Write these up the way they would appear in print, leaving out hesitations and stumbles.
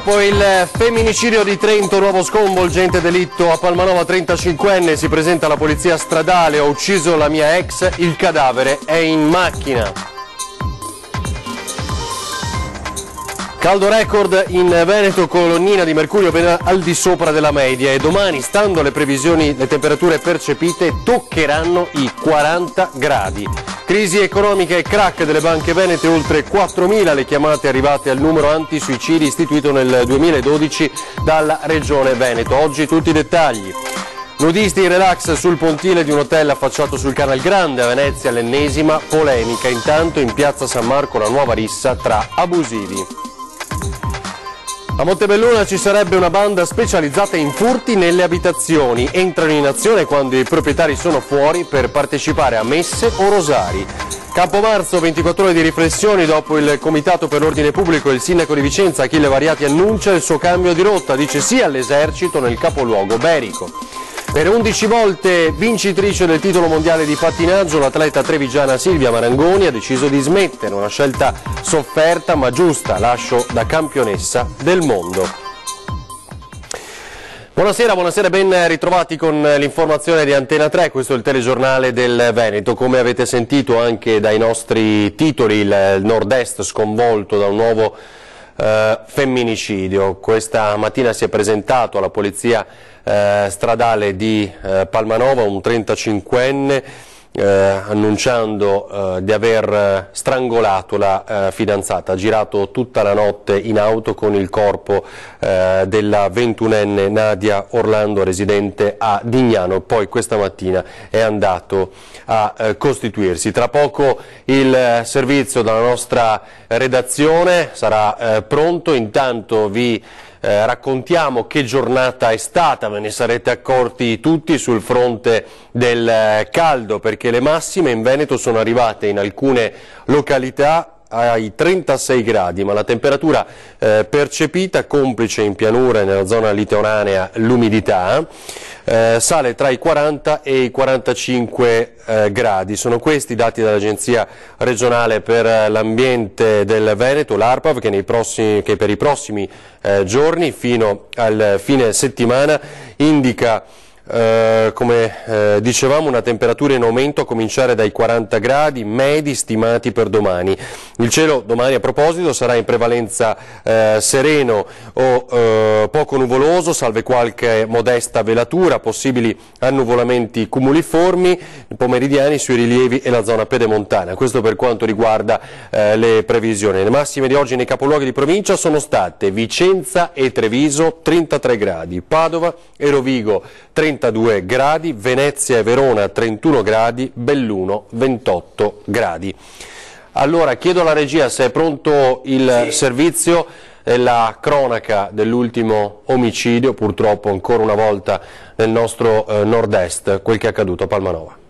Dopo il femminicidio di Trento, nuovo sconvolgente delitto a Palmanova, 35enne, si presenta alla polizia stradale: ho ucciso la mia ex, il cadavere è in macchina. Caldo record in Veneto, colonnina di mercurio ben al di sopra della media, e domani, stando alle previsioni, le temperature percepite toccheranno i 40 gradi. Crisi economica e crack delle banche venete, oltre 4.000 le chiamate arrivate al numero antisuicidi istituito nel 2012 dalla Regione Veneto. Oggi tutti i dettagli. Nudisti in relax sul pontile di un hotel affacciato sul Canal Grande a Venezia, l'ennesima polemica. Intanto in piazza San Marco la nuova rissa tra abusivi. A Montebelluna ci sarebbe una banda specializzata in furti nelle abitazioni. Entrano in azione quando i proprietari sono fuori per partecipare a messe o rosari. Campomarzo, 24 ore di riflessioni dopo il Comitato per l'Ordine Pubblico. Il sindaco di Vicenza, Achille Variati, annuncia il suo cambio di rotta. Dice sì all'esercito nel capoluogo berico. Per 11 volte vincitrice del titolo mondiale di pattinaggio, l'atleta trevigiana Silvia Marangoni ha deciso di smettere, una scelta sofferta ma giusta, lascio da campionessa del mondo. Buonasera, ben ritrovati con l'informazione di Antena 3, questo è il telegiornale del Veneto. Come avete sentito anche dai nostri titoli, il nord-est sconvolto da un nuovo femminicidio. Questa mattina si è presentato alla polizia stradale di Palmanova un 35enne annunciando di aver strangolato la fidanzata. Ha girato tutta la notte in auto con il corpo della 21enne Nadia Orlando, residente a Dignano. Poi questa mattina è andato a costituirsi. Tra poco il servizio dalla nostra redazione sarà pronto. Intanto vi raccontiamo che giornata è stata. Ve ne sarete accorti tutti sul fronte del caldo, perché le massime in Veneto sono arrivate in alcune località ai 36 gradi, ma la temperatura percepita, complice in pianura e nella zona litoranea l'umidità, sale tra i 40 e i 45 gradi. Sono questi i dati dell'Agenzia regionale per l'ambiente del Veneto, l'ARPAV, che per i prossimi giorni fino al fine settimana indica come dicevamo una temperatura in aumento a cominciare dai 40 gradi medi stimati per domani. Il cielo domani, a proposito, sarà in prevalenza sereno o poco nuvoloso, salve qualche modesta velatura, possibili annuvolamenti cumuliformi pomeridiani sui rilievi e la zona pedemontana. Questo per quanto riguarda le previsioni. Le massime di oggi nei capoluoghi di provincia sono state Vicenza e Treviso 33 gradi, Padova e Rovigo 32 gradi, Venezia e Verona 31 gradi, Belluno 28 gradi. Allora chiedo alla regia se è pronto il servizio e la cronaca dell'ultimo omicidio, purtroppo ancora una volta nel nostro nord-est, quel che è accaduto a Palmanova.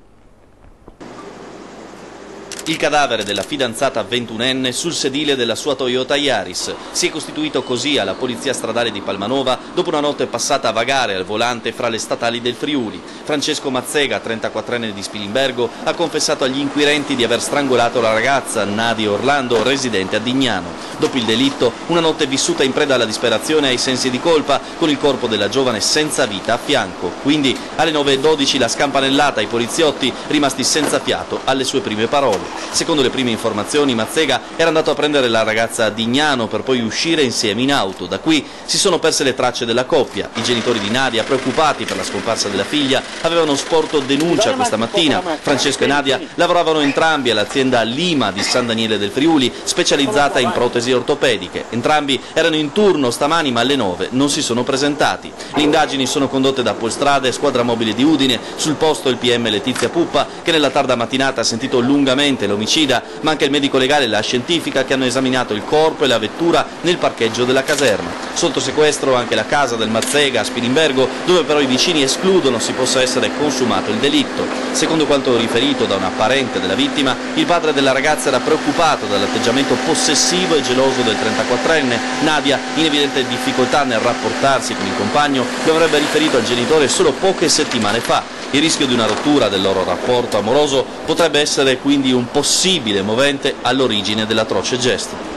Il cadavere della fidanzata 21enne sul sedile della sua Toyota Yaris. Si è costituito così alla polizia stradale di Palmanova dopo una notte passata a vagare al volante fra le statali del Friuli. Francesco Mazzega, 34enne di Spilimbergo, ha confessato agli inquirenti di aver strangolato la ragazza Nadia Orlando, residente a Dignano. Dopo il delitto, una notte vissuta in preda alla disperazione e ai sensi di colpa, con il corpo della giovane senza vita a fianco. Quindi alle 9:12 la scampanellata ai poliziotti, rimasti senza fiato alle sue prime parole. Secondo le prime informazioni, Mazzega era andato a prendere la ragazza a Dignano per poi uscire insieme in auto. Da qui si sono perse le tracce della coppia. I genitori di Nadia, preoccupati per la scomparsa della figlia, avevano sporto denuncia questa mattina. Francesco e Nadia lavoravano entrambi all'azienda Lima di San Daniele del Friuli, specializzata in protesi ortopediche. Entrambi erano in turno stamani, ma alle 9 non si sono presentati. Le indagini sono condotte da Polstrade e Squadra Mobile di Udine. Sul posto il PM Letizia Puppa, che nella tarda mattinata ha sentito lungamente l'omicida, ma anche il medico legale e la scientifica, che hanno esaminato il corpo e la vettura nel parcheggio della caserma. Sotto sequestro anche la casa del Mazzega a Spilimbergo, dove però i vicini escludono si possa essere consumato il delitto. Secondo quanto riferito da una parente della vittima, il padre della ragazza era preoccupato dall'atteggiamento possessivo e geloso del 34enne. Nadia, in evidente difficoltà nel rapportarsi con il compagno, lo avrebbe riferito al genitore solo poche settimane fa. Il rischio di una rottura del loro rapporto amoroso potrebbe essere quindi un possibile movente all'origine dell'atroce gesto.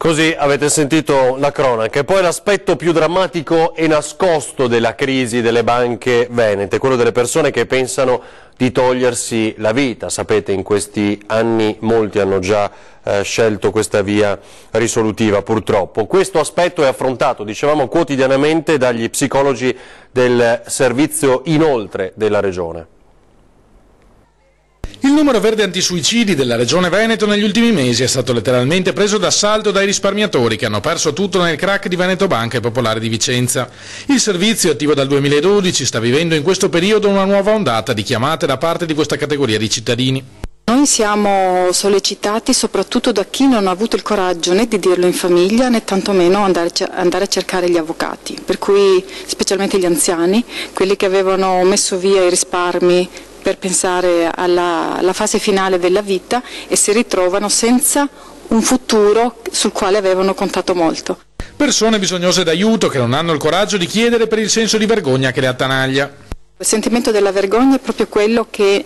Così avete sentito la cronaca. E poi l'aspetto più drammatico e nascosto della crisi delle banche venete, quello delle persone che pensano di togliersi la vita. Sapete, in questi anni molti hanno già scelto questa via risolutiva, purtroppo. Questo aspetto è affrontato, dicevamo, quotidianamente dagli psicologi del servizio Inoltre della Regione. Il numero verde antisuicidi della Regione Veneto negli ultimi mesi è stato letteralmente preso d'assalto dai risparmiatori che hanno perso tutto nel crack di Veneto Banca e Popolare di Vicenza. Il servizio, attivo dal 2012, sta vivendo in questo periodo una nuova ondata di chiamate da parte di questa categoria di cittadini. Noi siamo sollecitati soprattutto da chi non ha avuto il coraggio né di dirlo in famiglia né tantomeno andare a cercare gli avvocati, per cui specialmente gli anziani, quelli che avevano messo via i risparmi per pensare alla fase finale della vita e si ritrovano senza un futuro sul quale avevano contato molto. Persone bisognose d'aiuto che non hanno il coraggio di chiedere per il senso di vergogna che le attanaglia. Il sentimento della vergogna è proprio quello che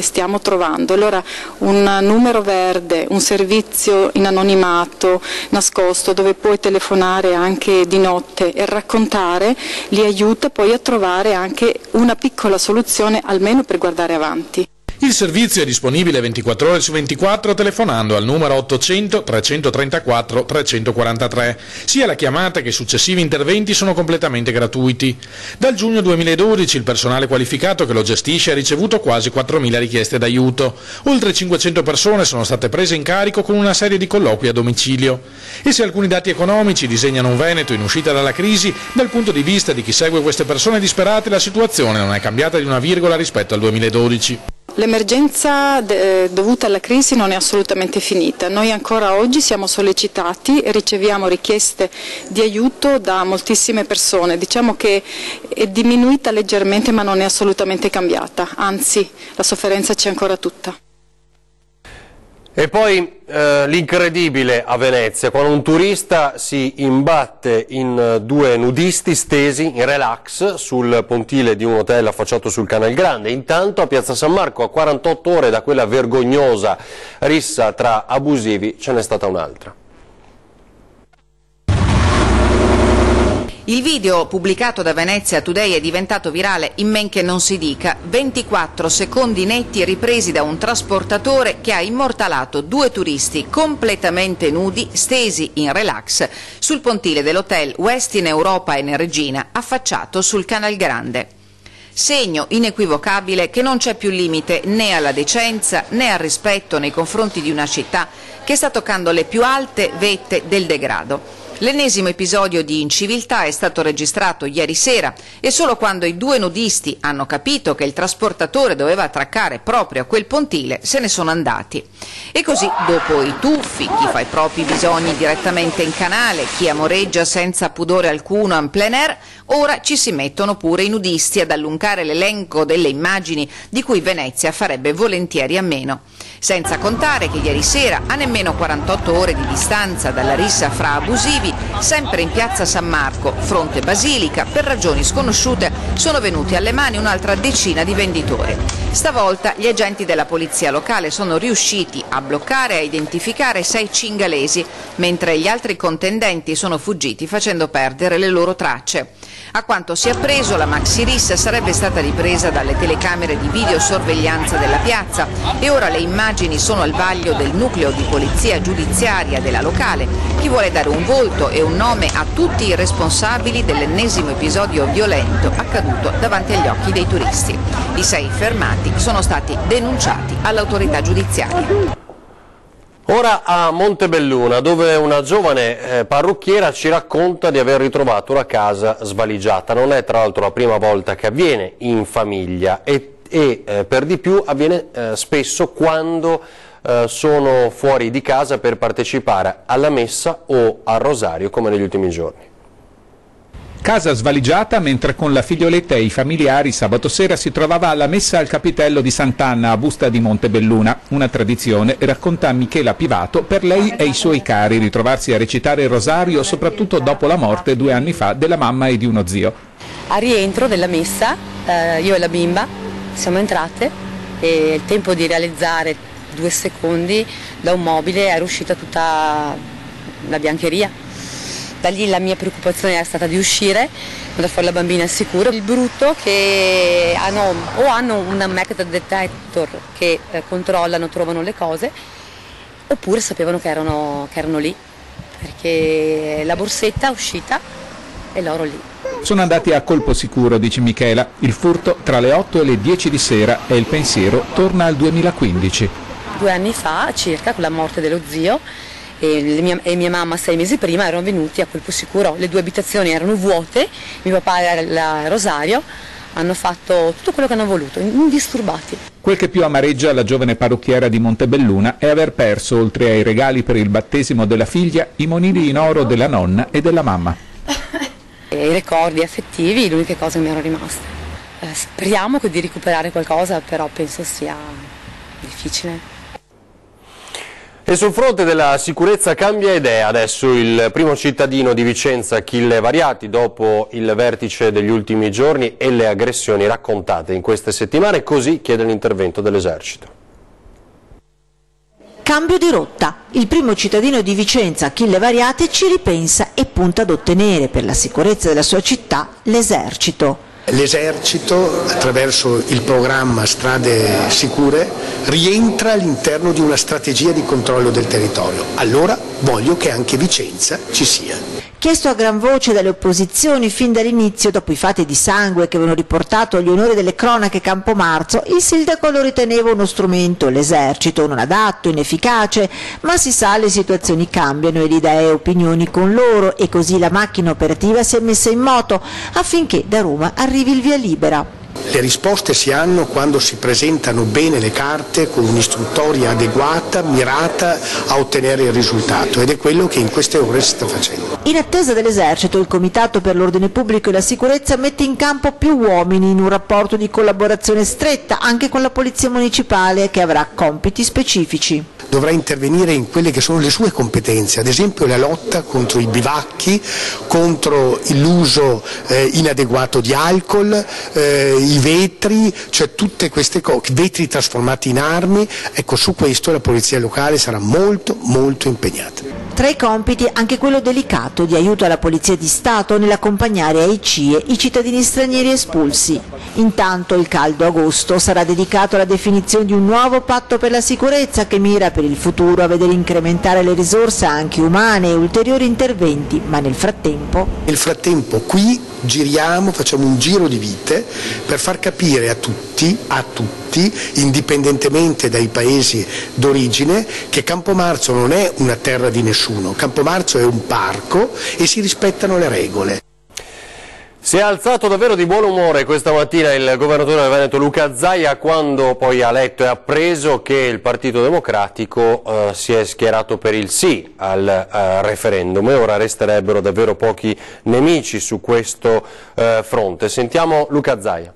stiamo trovando. Allora un numero verde, un servizio in anonimato, nascosto, dove puoi telefonare anche di notte e raccontare, li aiuta poi a trovare anche una piccola soluzione, almeno per guardare avanti. Il servizio è disponibile 24 ore su 24 telefonando al numero 800 334 343. Sia la chiamata che i successivi interventi sono completamente gratuiti. Dal giugno 2012 il personale qualificato che lo gestisce ha ricevuto quasi 4.000 richieste d'aiuto. Oltre 500 persone sono state prese in carico con una serie di colloqui a domicilio. E se alcuni dati economici disegnano un Veneto in uscita dalla crisi, dal punto di vista di chi segue queste persone disperate la situazione non è cambiata di una virgola rispetto al 2012. L'emergenza dovuta alla crisi non è assolutamente finita. Noi ancora oggi siamo sollecitati e riceviamo richieste di aiuto da moltissime persone. Diciamo che è diminuita leggermente ma non è assolutamente cambiata, anzi la sofferenza c'è ancora tutta. E poi l'incredibile a Venezia, quando un turista si imbatte in due nudisti stesi in relax sul pontile di un hotel affacciato sul Canal Grande. Intanto a Piazza San Marco, a 48 ore da quella vergognosa rissa tra abusivi, ce n'è stata un'altra. Il video pubblicato da Venezia Today è diventato virale in men che non si dica. 24 secondi netti ripresi da un trasportatore che ha immortalato due turisti completamente nudi, stesi in relax, sul pontile dell'hotel Westin Europa in Regina, affacciato sul Canal Grande. Segno inequivocabile che non c'è più limite né alla decenza né al rispetto nei confronti di una città che sta toccando le più alte vette del degrado. L'ennesimo episodio di inciviltà è stato registrato ieri sera e solo quando i due nudisti hanno capito che il trasportatore doveva attraccare proprio a quel pontile se ne sono andati. E così, dopo i tuffi, chi fa i propri bisogni direttamente in canale, chi amoreggia senza pudore alcuno en plein air, ora ci si mettono pure i nudisti ad allungare l'elenco delle immagini di cui Venezia farebbe volentieri a meno. Senza contare che ieri sera, a nemmeno 48 ore di distanza dalla rissa fra abusivi, sempre in piazza San Marco, fronte Basilica, per ragioni sconosciute sono venuti alle mani un'altra decina di venditori. Stavolta gli agenti della polizia locale sono riusciti a bloccare e a identificare 6 cingalesi, mentre gli altri contendenti sono fuggiti facendo perdere le loro tracce. A quanto si è appreso, la maxi rissa sarebbe stata ripresa dalle telecamere di videosorveglianza della piazza e ora le immagini sono al vaglio del nucleo di polizia giudiziaria della locale. Chi vuole dare un volto e un nome a tutti i responsabili dell'ennesimo episodio violento accaduto davanti agli occhi dei turisti. I 6 fermati sono stati denunciati all'autorità giudiziaria. Ora a Montebelluna, dove una giovane parrucchiera ci racconta di aver ritrovato una casa svaligiata. Non è tra l'altro la prima volta che avviene in famiglia e per di più avviene spesso quando sono fuori di casa per partecipare alla messa o al rosario, come negli ultimi giorni. Casa svaligiata mentre con la figlioletta e i familiari sabato sera si trovava alla messa al capitello di Sant'Anna a Busta di Montebelluna. Una tradizione, racconta Michela Pivato, per lei e i suoi cari ritrovarsi a recitare il rosario soprattutto dopo la morte 2 anni fa della mamma e di uno zio. A rientro della messa io e la bimba siamo entrate e il tempo di realizzare 2 secondi da un mobile era uscita tutta la biancheria. Da lì la mia preoccupazione è stata di uscire, mandare fuori la bambina al sicuro. Il brutto che hanno un metal detector che controllano, trovano le cose, oppure sapevano che erano lì, perché la borsetta è uscita e l'oro lì. Sono andati a colpo sicuro, dice Michela. Il furto tra le 8 e le 10 di sera e il pensiero torna al 2015. 2 anni fa, circa, con la morte dello zio, e mia mamma 6 mesi prima erano venuti a colpo sicuro. Le 2 abitazioni erano vuote, mio papà era a Rosario, hanno fatto tutto quello che hanno voluto, indisturbati. Quel che più amareggia la giovane parrucchiera di Montebelluna è aver perso, oltre ai regali per il battesimo della figlia, i monili in oro della nonna e della mamma. I ricordi affettivi, le uniche cose che mi erano rimaste. Speriamo di recuperare qualcosa, però penso sia difficile. E sul fronte della sicurezza cambia idea adesso il primo cittadino di Vicenza, Achille Variati, dopo il vertice degli ultimi giorni e le aggressioni raccontate in queste settimane, così chiede l'intervento dell'esercito. Cambio di rotta. Il primo cittadino di Vicenza, Achille Variati, ci ripensa e punta ad ottenere per la sicurezza della sua città l'esercito. L'esercito, attraverso il programma Strade Sicure, rientra all'interno di una strategia di controllo del territorio. Allora voglio che anche Vicenza ci sia. Chiesto a gran voce dalle opposizioni fin dall'inizio, dopo i fatti di sangue che avevano riportato agli onori delle cronache Campomarzo, il sindaco lo riteneva uno strumento, l'esercito, non adatto, inefficace, ma si sa, le situazioni cambiano e le idee e opinioni con loro, e così la macchina operativa si è messa in moto affinché da Roma arrivi il via libera. Le risposte si hanno quando si presentano bene le carte, con un'istruttoria adeguata, mirata a ottenere il risultato, ed è quello che in queste ore si sta facendo. In attesa dell'esercito, il Comitato per l'Ordine Pubblico e la Sicurezza mette in campo più uomini in un rapporto di collaborazione stretta anche con la Polizia Municipale, che avrà compiti specifici. Dovrà intervenire in quelle che sono le sue competenze, ad esempio la lotta contro i bivacchi, contro l'uso inadeguato di alcol, i vetri, cioè tutte queste cose, vetri trasformati in armi. Ecco, su questo la polizia locale sarà molto impegnata. Tra i compiti anche quello delicato di aiuto alla Polizia di Stato nell'accompagnare ai CIE i cittadini stranieri espulsi. Intanto il caldo agosto sarà dedicato alla definizione di un nuovo patto per la sicurezza che mira per il futuro a vedere incrementare le risorse anche umane e ulteriori interventi, ma nel frattempo qui giriamo, facciamo un giro di vite per far capire a tutti, indipendentemente dai paesi d'origine, che Campomarzo non è una terra di nessuno, Campomarzo è un parco e si rispettano le regole. Si è alzato davvero di buon umore questa mattina il governatore del Veneto Luca Zaia, quando poi ha letto e appreso che il Partito Democratico si è schierato per il sì al referendum, e ora resterebbero davvero pochi nemici su questo fronte. Sentiamo Luca Zaia.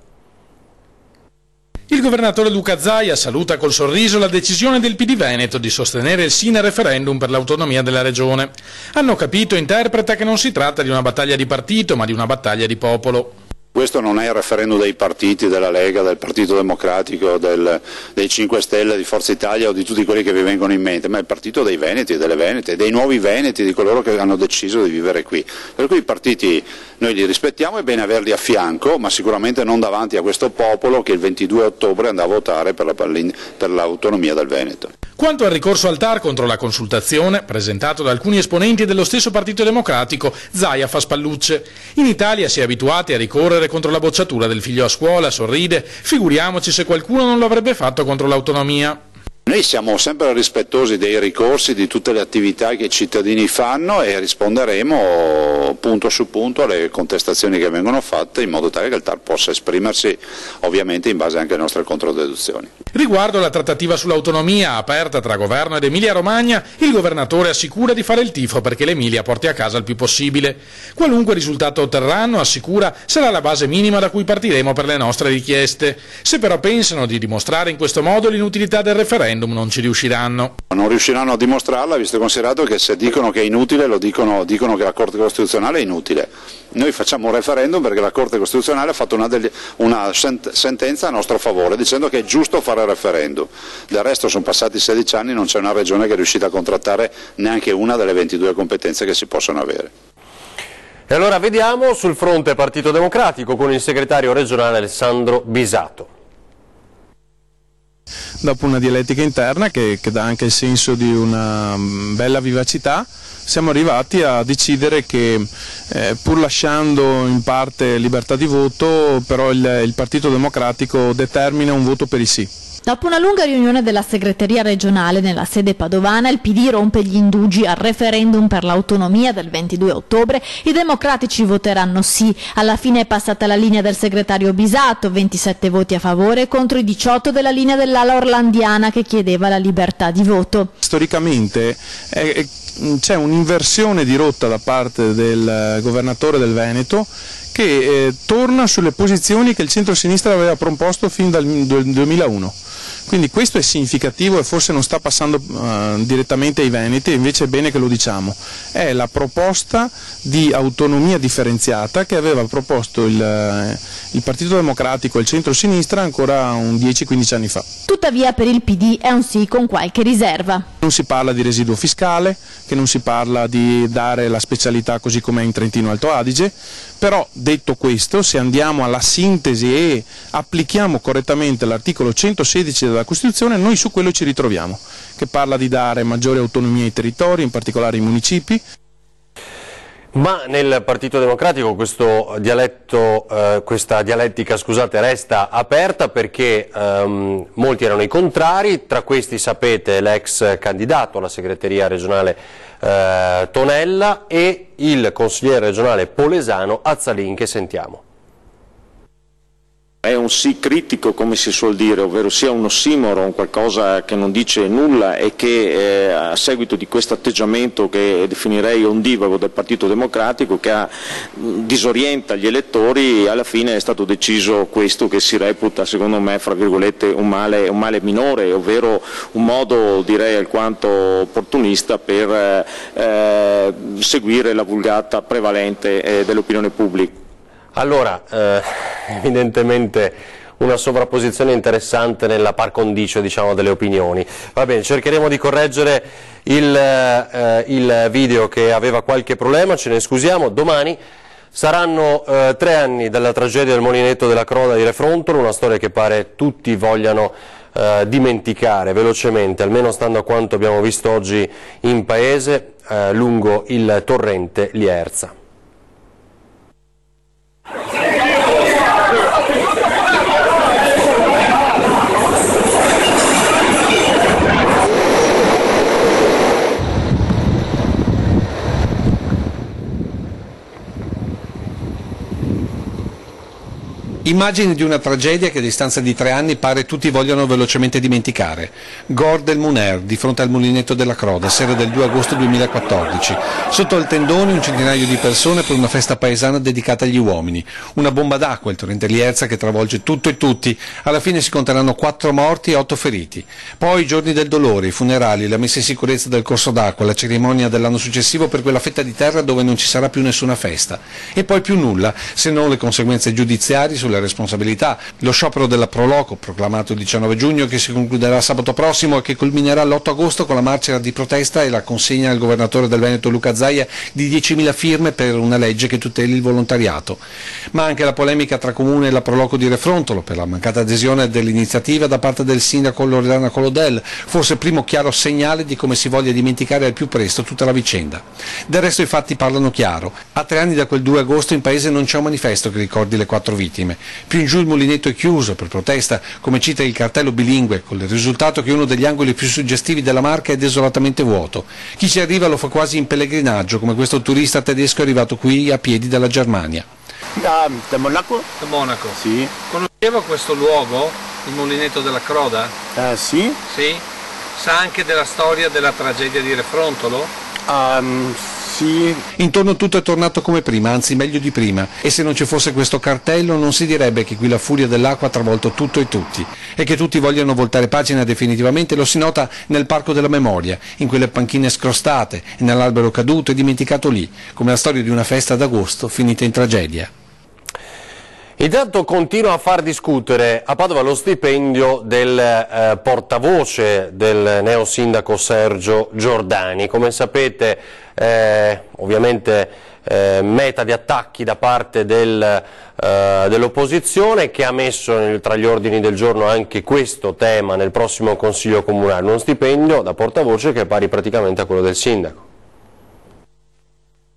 Il governatore Luca Zaia saluta col sorriso la decisione del PD Veneto di sostenere il sì nel referendum per l'autonomia della regione. Hanno capito e interpreta che non si tratta di una battaglia di partito, ma di una battaglia di popolo. Questo non è il referendum dei partiti, della Lega, del Partito Democratico, dei 5 Stelle, di Forza Italia o di tutti quelli che vi vengono in mente, ma è il partito dei Veneti, delle Venete, dei nuovi Veneti, di coloro che hanno deciso di vivere qui. Per cui i partiti noi li rispettiamo, è bene averli a fianco, ma sicuramente non davanti a questo popolo che il 22 ottobre andrà a votare per l'autonomia del Veneto. Quanto al ricorso al TAR contro la consultazione, presentato da alcuni esponenti dello stesso Partito Democratico, Zaia fa spallucce. In Italia si è abituati a ricorrere contro la bocciatura del figlio a scuola, sorride, figuriamoci se qualcuno non lo avrebbe fatto contro l'autonomia. Noi siamo sempre rispettosi dei ricorsi, di tutte le attività che i cittadini fanno, e risponderemo punto su punto alle contestazioni che vengono fatte, in modo tale che il TAR possa esprimersi ovviamente in base anche alle nostre controdeduzioni. Riguardo alla trattativa sull'autonomia aperta tra governo ed Emilia Romagna, il governatore assicura di fare il tifo perché l'Emilia porti a casa il più possibile. Qualunque risultato otterranno, assicura, sarà la base minima da cui partiremo per le nostre richieste. Se però pensano di dimostrare in questo modo l'inutilità del referendum, non ci riusciranno. Non riusciranno a dimostrarla, visto e considerato che se dicono che è inutile, dicono che la Corte Costituzionale è inutile. Noi facciamo un referendum perché la Corte Costituzionale ha fatto una sentenza a nostro favore, dicendo che è giusto fare fare il referendum. Del resto sono passati 16 anni, non c'è una regione che è riuscita a contrattare neanche una delle 22 competenze che si possono avere. E allora vediamo sul fronte Partito Democratico con il segretario regionale Alessandro Bisato. Dopo una dialettica interna che dà anche il senso di una bella vivacità, siamo arrivati a decidere che pur lasciando in parte libertà di voto, però il Partito Democratico determina un voto per il sì. Dopo una lunga riunione della segreteria regionale nella sede padovana, il PD rompe gli indugi al referendum per l'autonomia del 22 ottobre, i democratici voteranno sì. Alla fine è passata la linea del segretario Bisato, 27 voti a favore contro i 18 della linea dell'ala orlandiana che chiedeva la libertà di voto. Storicamente c'è un'inversione di rotta da parte del governatore del Veneto che torna sulle posizioni che il centro-sinistra aveva proposto fin dal 2001. Quindi questo è significativo e forse non sta passando direttamente ai veneti, invece è bene che lo diciamo. È la proposta di autonomia differenziata che aveva proposto il Partito Democratico e il centro-sinistra ancora un 10-15 anni fa. Tuttavia per il PD è un sì con qualche riserva. Non si parla di residuo fiscale, che non si parla di dare la specialità così come in Trentino Alto Adige, però detto questo, se andiamo alla sintesi e applichiamo correttamente l'articolo 116 della Costituzione, noi su quello ci ritroviamo, che parla di dare maggiore autonomia ai territori, in particolare ai municipi. Ma nel Partito Democratico questa dialettica resta aperta perché molti erano i contrari, tra questi sapete l'ex candidato alla segreteria regionale Tonella e il consigliere regionale polesano Azzalin, che sentiamo. È un sì critico, come si suol dire, ovvero sia un ossimoro, qualcosa che non dice nulla e che a seguito di questo atteggiamento che definirei ondivago del Partito Democratico, che disorienta gli elettori, alla fine è stato deciso questo che si reputa, secondo me, fra virgolette, un male minore, ovvero un modo, direi, alquanto opportunista per seguire la vulgata prevalente dell'opinione pubblica. Allora, evidentemente una sovrapposizione interessante nella par condicio, diciamo, delle opinioni. Va bene, cercheremo di correggere il video che aveva qualche problema, ce ne scusiamo. Domani saranno 3 anni dalla tragedia del molinetto della Croda di Refrontolo, una storia che pare tutti vogliano dimenticare velocemente, almeno stando a quanto abbiamo visto oggi in paese lungo il torrente Lierza. Immagini di una tragedia che a distanza di 3 anni pare tutti vogliano velocemente dimenticare. Gor del Muner, di fronte al mulinetto della Croda, sera del 2 agosto 2014. Sotto al tendone un centinaio di persone per una festa paesana dedicata agli uomini. Una bomba d'acqua, il torrente Lierza, che travolge tutto e tutti. Alla fine si conteranno 4 morti e 8 feriti. Poi i giorni del dolore, i funerali, la messa in sicurezza del corso d'acqua, la cerimonia dell'anno successivo per quella fetta di terra dove non ci sarà più nessuna festa. E poi più nulla, se non le conseguenze giudiziarie sulle responsabilità, lo sciopero della Proloco proclamato il 19 giugno che si concluderà sabato prossimo e che culminerà l'8 agosto con la marcia di protesta e la consegna al governatore del Veneto Luca Zaia di 10.000 firme per una legge che tuteli il volontariato. Ma anche la polemica tra Comune e la Proloco di Refrontolo per la mancata adesione dell'iniziativa da parte del sindaco Loredana Colodel, forse primo chiaro segnale di come si voglia dimenticare al più presto tutta la vicenda. Del resto i fatti parlano chiaro. A 3 anni da quel 2 agosto in paese non c'è un manifesto che ricordi le 4 vittime. Più in giù il mulinetto è chiuso per protesta, come cita il cartello bilingue, con il risultato che uno degli angoli più suggestivi della Marca è desolatamente vuoto. Chi ci arriva lo fa quasi in pellegrinaggio, come questo turista tedesco arrivato qui a piedi dalla Germania. Da Monaco? Da Monaco? Sì. Conosceva questo luogo, il mulinetto della Croda? Sì. Sì? Sa anche della storia della tragedia di Refrontolo? Sì. Intorno tutto è tornato come prima, anzi meglio di prima, e se non ci fosse questo cartello non si direbbe che qui la furia dell'acqua ha travolto tutto e tutti, e che tutti vogliano voltare pagina definitivamente lo si nota nel Parco della Memoria, in quelle panchine scrostate e nell'albero caduto e dimenticato lì, come la storia di una festa d'agosto finita in tragedia. Intanto continua a far discutere a Padova lo stipendio del portavoce del neo sindaco Sergio Giordani. Come sapete, ovviamente meta di attacchi da parte dell'opposizione, che ha messo tra gli ordini del giorno anche questo tema nel prossimo Consiglio Comunale, uno stipendio da portavoce che è pari praticamente a quello del sindaco.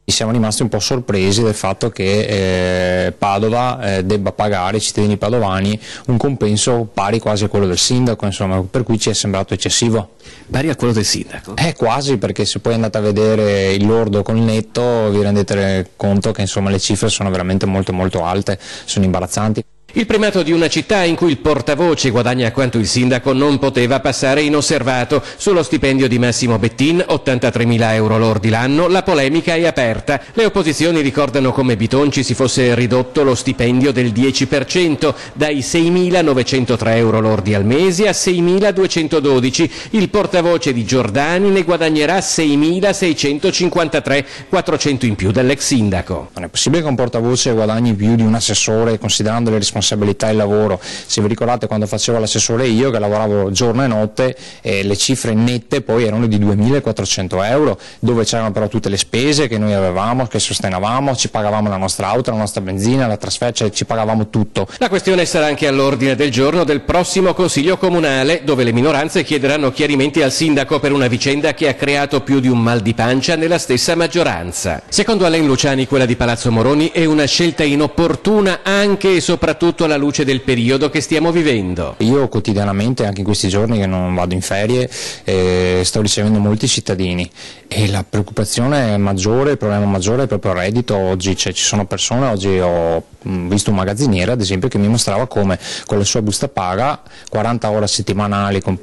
Siamo rimasti un po' sorpresi del fatto che Padova debba pagare ai cittadini padovani un compenso pari quasi a quello del sindaco, insomma, per cui ci è sembrato eccessivo. Pari a quello del sindaco? Quasi, perché se poi andate a vedere il lordo col netto vi rendete conto che insomma le cifre sono veramente molto alte, sono imbarazzanti. Il primato di una città in cui il portavoce guadagna quanto il sindaco non poteva passare inosservato. Sullo stipendio di Massimo Bettin, 83.000 euro lordi l'anno, la polemica è aperta. Le opposizioni ricordano come Bitonci si fosse ridotto lo stipendio del 10%, dai 6.903 euro lordi al mese a 6.212. Il portavoce di Giordani ne guadagnerà 6.653, 400 in più dell'ex sindaco. Non è possibile che un portavoce guadagni più di un assessore, considerando le responsabilità e il lavoro. Se vi ricordate, quando facevo l'assessore io, che lavoravo giorno e notte, le cifre nette poi erano di 2.400 euro, dove c'erano però tutte le spese che noi avevamo, che sostenevamo, ci pagavamo la nostra auto, la nostra benzina, la trasferta, cioè ci pagavamo tutto. La questione sarà anche all'ordine del giorno del prossimo Consiglio Comunale, dove le minoranze chiederanno chiarimenti al sindaco per una vicenda che ha creato più di un mal di pancia nella stessa maggioranza. Secondo Alain Luciani, quella di Palazzo Moroni è una scelta inopportuna anche e soprattutto alla luce del periodo che stiamo vivendo. Io quotidianamente, anche in questi giorni che non vado in ferie, sto ricevendo molti cittadini e la preoccupazione maggiore, il problema maggiore è proprio il reddito. Oggi ci sono persone, oggi ho visto un magazziniere ad esempio che mi mostrava come con la sua busta paga 40 ore settimanali con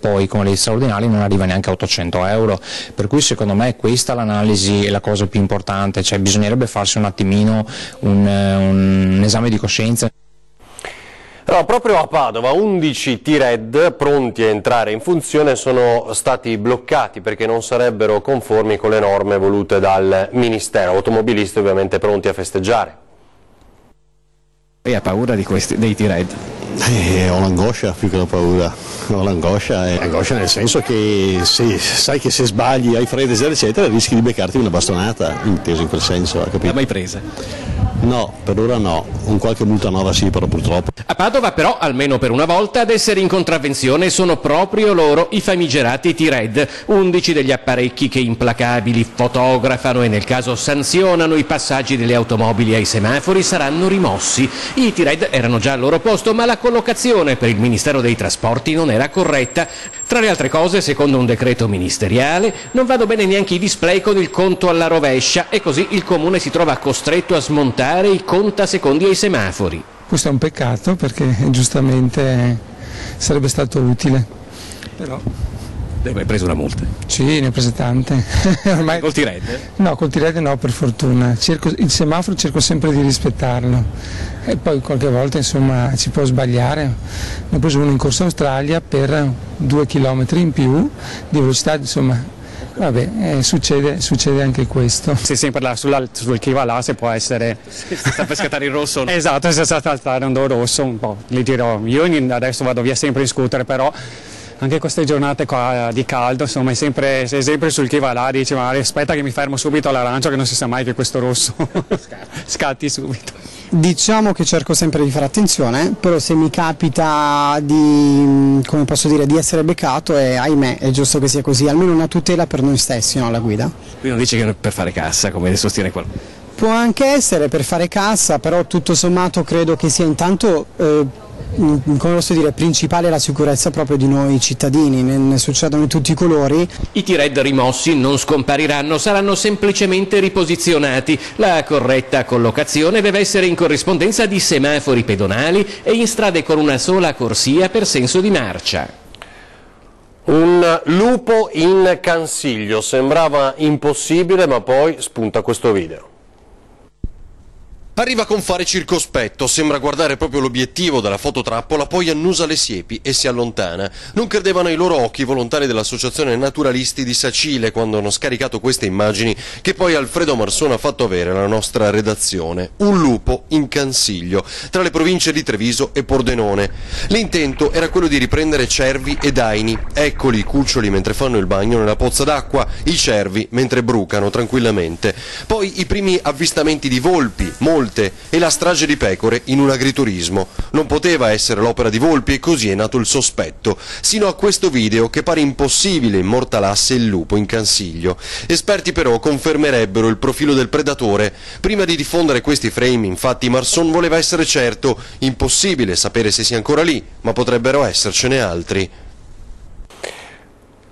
le straordinarie non arriva neanche a 800 euro, per cui secondo me questa l'analisi è la cosa più importante, cioè bisognerebbe farsi un attimino un esame di coscienza. Allora, proprio a Padova 11 T-Red pronti a entrare in funzione sono stati bloccati perché non sarebbero conformi con le norme volute dal Ministero. Automobilisti ovviamente pronti a festeggiare. E ha paura dei T-Red? Ho l'angoscia più che la paura, ho l'angoscia nel senso che sai che se sbagli, hai freddo eccetera rischi di beccarti una bastonata, inteso in quel senso, capito? L'ha mai presa? No, per ora no, un qualche multa nova sì, però purtroppo. A Padova però, almeno per una volta, ad essere in contravvenzione sono proprio loro, i famigerati T-Red, 11 degli apparecchi che implacabili fotografano e nel caso sanzionano i passaggi delle automobili ai semafori saranno rimossi. I T-Red erano già al loro posto, ma la collocazione per il Ministero dei Trasporti non era corretta. Tra le altre cose, secondo un decreto ministeriale, non vanno bene neanche i display con il conto alla rovescia e così il Comune si trova costretto a smontare i contasecondi ai semafori. Questo è un peccato perché giustamente sarebbe stato utile, però... Hai preso una multa? Sì, ne ho prese tante. Ormai... Col T-Red? No, col T-Red no, per fortuna. Il semaforo cerco sempre di rispettarlo e poi qualche volta insomma ci può sbagliare. Ne ho preso uno in Corso Australia per 2 chilometri in più di velocità, insomma. Vabbè, succede anche questo. Se sempre là sul chi va là se può essere... Se sta per scattare il rosso. No? Esatto, se sta saltando il rosso un po', gli dirò, io adesso vado via sempre in scooter, però anche queste giornate qua di caldo, insomma, sei sempre sul chi va là, dici ma aspetta che mi fermo subito all'arancio che non si sa mai che questo rosso scatti subito. Diciamo che cerco sempre di fare attenzione, però se mi capita di, come posso dire, di essere beccato, ahimè, è giusto che sia così, almeno una tutela per noi stessi, no, alla guida. Qui non dice che per fare cassa, come sostiene qualcuno? Può anche essere per fare cassa, però tutto sommato credo che sia intanto, come posso dire, principale la sicurezza proprio di noi cittadini, ne succedono di tutti i colori. I T-Red rimossi non scompariranno, saranno semplicemente riposizionati. La corretta collocazione deve essere in corrispondenza di semafori pedonali e in strade con una sola corsia per senso di marcia. Un lupo in Cansiglio, sembrava impossibile ma poi spunta questo video. Arriva con fare circospetto, sembra guardare proprio l'obiettivo della fototrappola, poi annusa le siepi e si allontana. Non credevano ai loro occhi i volontari dell'Associazione Naturalisti di Sacile quando hanno scaricato queste immagini che poi Alfredo Marsone ha fatto avere alla nostra redazione. Un lupo in Cansiglio, tra le province di Treviso e Pordenone. L'intento era quello di riprendere cervi e daini. Eccoli i cuccioli mentre fanno il bagno nella pozza d'acqua, i cervi mentre brucano tranquillamente. Poi i primi avvistamenti di volpi, molte, e la strage di pecore in un agriturismo. Non poteva essere l'opera di Volpi e così è nato il sospetto, sino a questo video che pare impossibile immortalasse il lupo in Cansiglio. Esperti però confermerebbero il profilo del predatore. Prima di diffondere questi frame, infatti, Marson voleva essere certo, impossibile sapere se sia ancora lì, ma potrebbero essercene altri.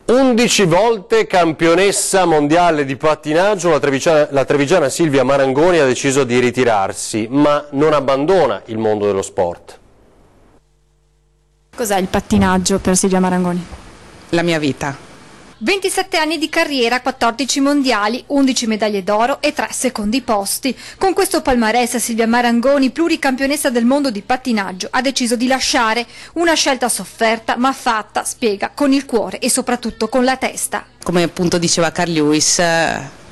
11 volte campionessa mondiale di pattinaggio, la trevigiana Silvia Marangoni ha deciso di ritirarsi, ma non abbandona il mondo dello sport. Cos'è il pattinaggio per Silvia Marangoni? La mia vita. 27 anni di carriera, 14 mondiali, 11 medaglie d'oro e 3 secondi posti. Con questo palmarès Silvia Marangoni, pluricampionessa del mondo di pattinaggio, ha deciso di lasciare, una scelta sofferta ma fatta, spiega, con il cuore e soprattutto con la testa. Come appunto diceva Carl Lewis,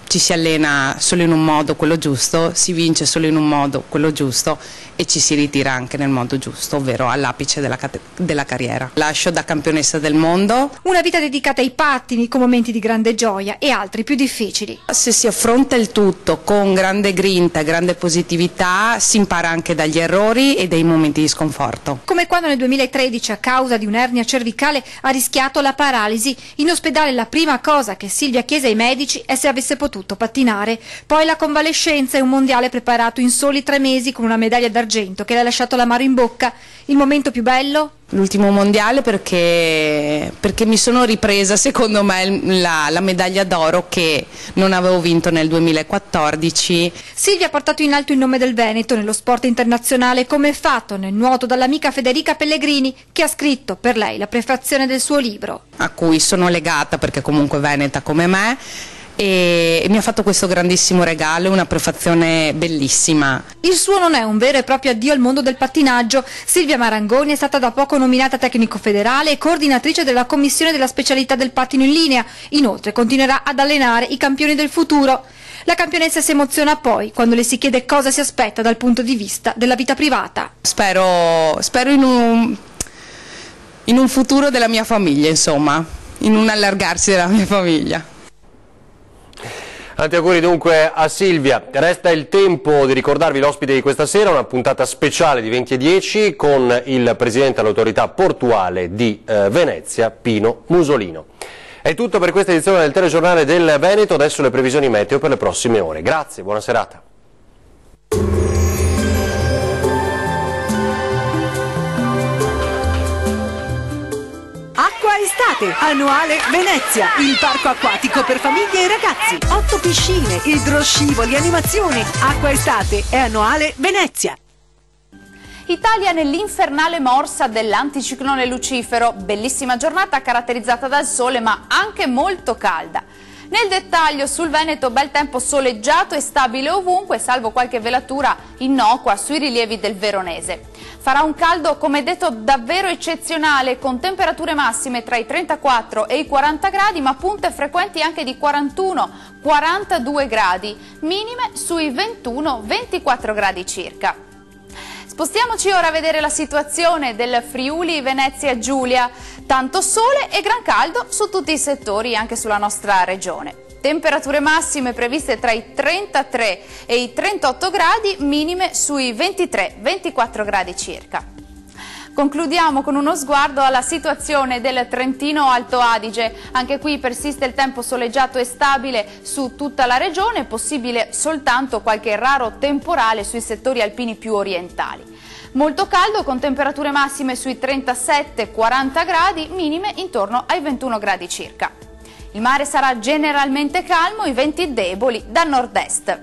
ci si allena solo in un modo, quello giusto, si vince solo in un modo, quello giusto, e ci si ritira anche nel modo giusto, ovvero all'apice della carriera. Lascio da campionessa del mondo. Una vita dedicata ai pattini con momenti di grande gioia e altri più difficili. Se si affronta il tutto con grande grinta, grande positività, si impara anche dagli errori e dai momenti di sconforto. Come quando nel 2013 a causa di un'ernia cervicale ha rischiato la paralisi. In ospedale la prima cosa che Silvia chiese ai medici è se avesse potuto pattinare. Poi la convalescenza e un mondiale preparato in soli 3 mesi con una medaglia d'argento che le ha lasciato l'amaro in bocca. Il momento più bello? L'ultimo mondiale perché mi sono ripresa, secondo me, la medaglia d'oro che non avevo vinto nel 2014. Silvia ha portato in alto il nome del Veneto nello sport internazionale, come fatto nel nuoto dall'amica Federica Pellegrini, che ha scritto per lei la prefazione del suo libro. A cui sono legata perché comunque veneta come me. E mi ha fatto questo grandissimo regalo, una prefazione bellissima. Il suo non è un vero e proprio addio al mondo del pattinaggio. Silvia Marangoni è stata da poco nominata tecnico federale e coordinatrice della commissione della specialità del pattino in linea. Inoltre continuerà ad allenare i campioni del futuro. La campionessa si emoziona poi quando le si chiede cosa si aspetta dal punto di vista della vita privata. Spero in un futuro della mia famiglia, insomma, in un allargarsi della mia famiglia. Tanti auguri dunque a Silvia. Resta il tempo di ricordarvi l'ospite di questa sera, una puntata speciale di 20:10 con il presidente dell'autorità portuale di Venezia, Pino Musolino. È tutto per questa edizione del telegiornale del Veneto, adesso le previsioni meteo per le prossime ore. Grazie, buona serata. Acqua Estate, annuale Venezia, il parco acquatico per famiglie e ragazzi. 8 piscine, idroscivoli, animazioni. Acqua Estate è annuale Venezia. Italia nell'infernale morsa dell'anticiclone Lucifero. Bellissima giornata caratterizzata dal sole ma anche molto calda. Nel dettaglio sul Veneto bel tempo soleggiato e stabile ovunque, salvo qualche velatura innocua sui rilievi del Veronese. Farà un caldo, come detto, davvero eccezionale, con temperature massime tra i 34 e i 40 gradi, ma punte frequenti anche di 41-42 gradi, minime sui 21-24 gradi circa. Spostiamoci ora a vedere la situazione del Friuli Venezia Giulia. Tanto sole e gran caldo su tutti i settori, anche sulla nostra regione. Temperature massime previste tra i 33 e i 38 gradi, minime sui 23-24 gradi circa. Concludiamo con uno sguardo alla situazione del Trentino Alto Adige. Anche qui persiste il tempo soleggiato e stabile su tutta la regione, possibile soltanto qualche raro temporale sui settori alpini più orientali. Molto caldo con temperature massime sui 37-40 gradi, minime intorno ai 21 gradi circa. Il mare sarà generalmente calmo, i venti deboli da nord-est.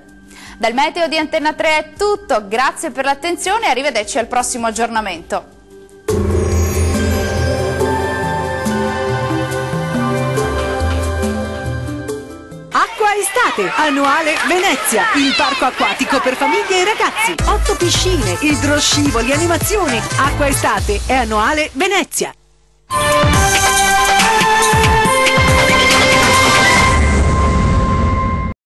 Dal meteo di Antenna 3 è tutto, grazie per l'attenzione e arrivederci al prossimo aggiornamento. Acqua Estate, annuale Venezia, il parco acquatico per famiglie e ragazzi. 8 piscine, idroscivoli, animazioni. Acqua Estate è annuale Venezia.